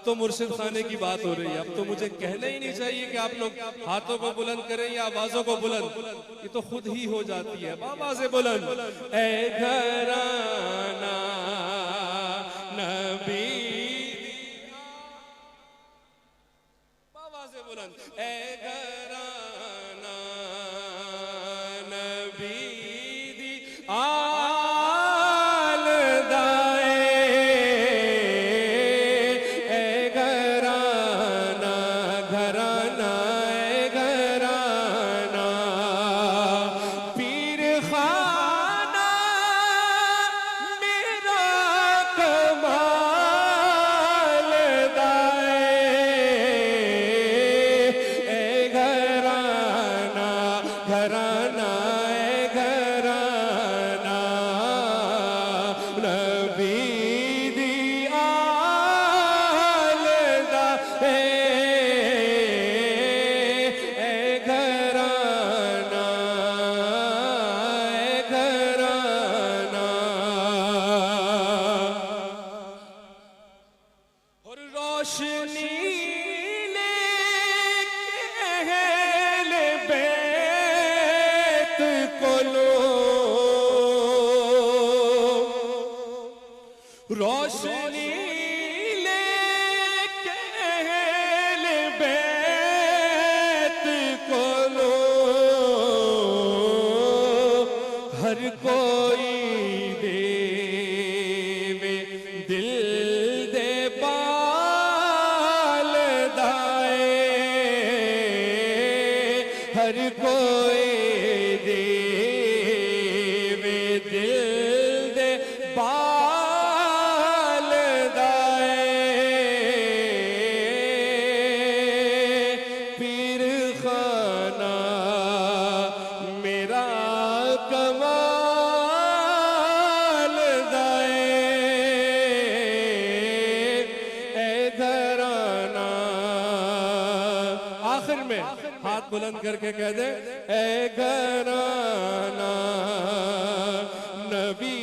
तो मुर्शिद खाने की बात हो रही है। अब तो मुझे कहना ही नहीं चाहिए कि आप लोग हाथों को बुलंद करें या आवाजों को बुलंद, ये तो खुद ही हो जाती है। आवाज़ें बुलंद। ऐ घराना नबी, आवाज़ें बुलंद। ऐ घराना नबी दी रोशनी लेके अहले बैत को लो, रोशनी लेके अहले बैत को लो। हर कोई देवे दिल दे पाल दाए, हर कोई देवे दिल दे पाल दाए। पीर खाना मेरा कमाल दाए, ऐ घराना। आखिर में हाथ बुलंद करके कह दे, ऐ घराना नबी